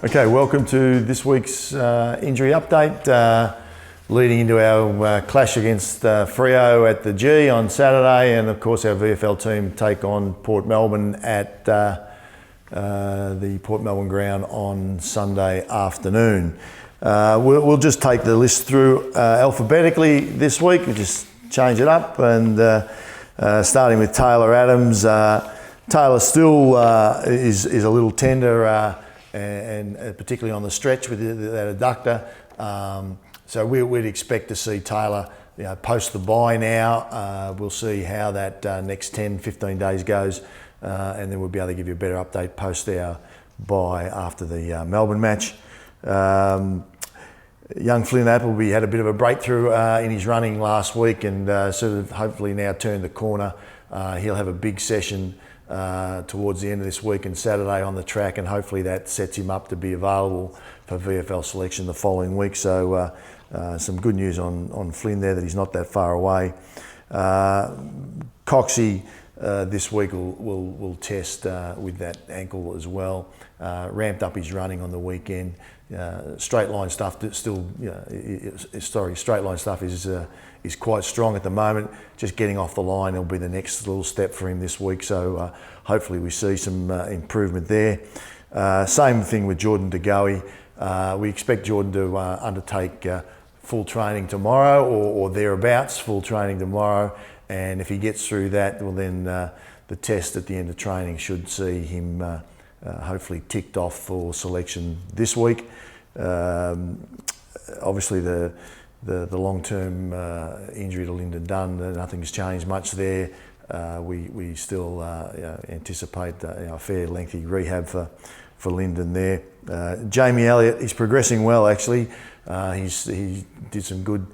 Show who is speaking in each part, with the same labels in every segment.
Speaker 1: Okay, welcome to this week's injury update, leading into our clash against Freo at the G on Saturday, and of course our VFL team take on Port Melbourne at the Port Melbourne ground on Sunday afternoon. We'll just take the list through alphabetically this week and just change it up, and starting with Taylor Adams. Taylor still is a little tender, and particularly on the stretch with that adductor. So we'd expect to see Taylor post the bye now. We'll see how that next 10-15 days goes, and then we'll be able to give you a better update post our bye after the Melbourne match. Young Flynn Appleby had a bit of a breakthrough in his running last week, and sort of hopefully now turned the corner. He'll have a big session towards the end of this week and Saturday on the track, and hopefully that sets him up to be available for VFL selection the following week. So some good news on Flynn there, that he's not that far away. Coxie this week will test with that ankle as well. Ramped up his running on the weekend. Straight line stuff straight line stuff is quite strong at the moment. Just getting off the line will be the next little step for him this week. So hopefully we see some improvement there. Same thing with Jordan De Goey. We expect Jordan to undertake full training tomorrow, or thereabouts, full training tomorrow. And if he gets through that, well then the test at the end of training should see him hopefully ticked off for selection this week. Obviously the long-term injury to Lyndon Dunn, nothing's changed much there. We still anticipate a fair lengthy rehab for Lyndon there. Jamie Elliott, he's progressing well actually. He did some good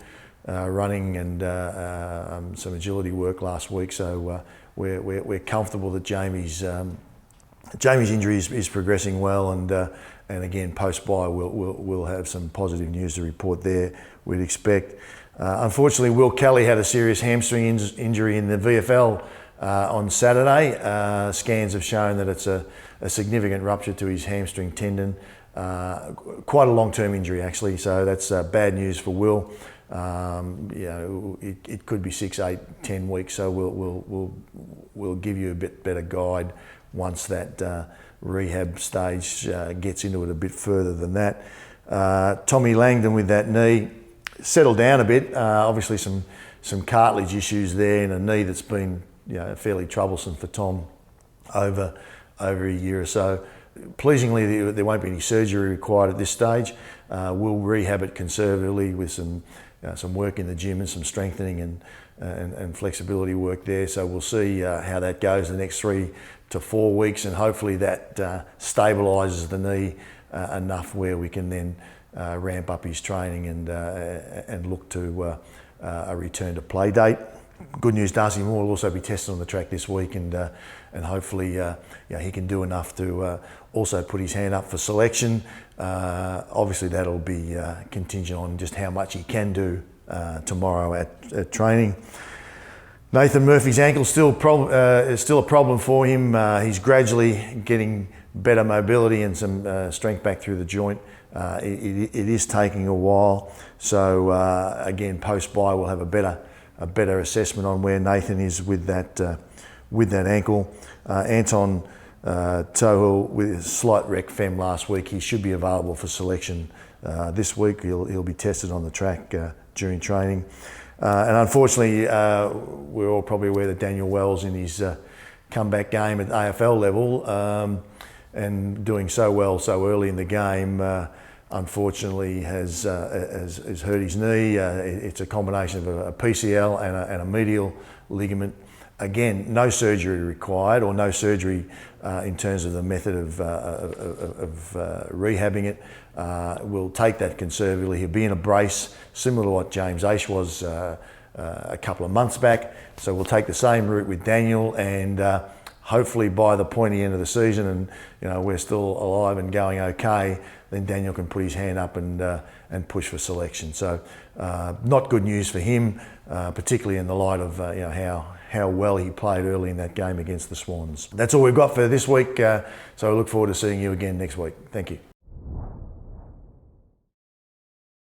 Speaker 1: running and some agility work last week, so we're comfortable that Jamie's injury is progressing well, and again post-bye we'll have some positive news to report there, we'd expect. Unfortunately, Will Kelly had a serious hamstring injury in the VFL on Saturday. Scans have shown that it's a significant rupture to his hamstring tendon. Quite a long-term injury actually, so that's bad news for Will. It could be 6, 8, 10 weeks, so we'll give you a bit better guide once that rehab stage gets into it a bit further than that. Tommy Langdon with that knee settled down a bit. Obviously some cartilage issues there in a knee that's been fairly troublesome for Tom over a year or so. Pleasingly, there won't be any surgery required at this stage. We'll rehab it conservatively with some work in the gym and some strengthening and flexibility work there. So we'll see how that goes the next 3 to 4 weeks, and hopefully that stabilises the knee enough where we can then ramp up his training and look to a return to play date. Good news, Darcy Moore will also be tested on the track this week, and hopefully he can do enough to also put his hand up for selection. Obviously that'll be contingent on just how much he can do tomorrow at training. Nathan Murphy's ankle is still a problem for him. He's gradually getting better mobility and some strength back through the joint. It is taking a while, so again post-bye we'll have a better assessment on where Nathan is with that ankle. Anton Tohil with a slight rec fem last week. He should be available for selection this week. He'll be tested on the track during training. And unfortunately, we're all probably aware that Daniel Wells in his comeback game at AFL level and doing so well so early in the game, unfortunately has hurt his knee. It's a combination of a PCL and a medial ligament. Again, no surgery required, or no surgery in terms of the method of rehabbing it. We'll take that conservatively. He'll be in a brace, similar to what James Aish was a couple of months back. So we'll take the same route with Daniel, and hopefully by the pointy end of the season, and we're still alive and going okay, then Daniel can put his hand up and push for selection. So not good news for him, particularly in the light of how how well he played early in that game against the Swans. That's all we've got for this week, so I look forward to seeing you again next week. Thank you.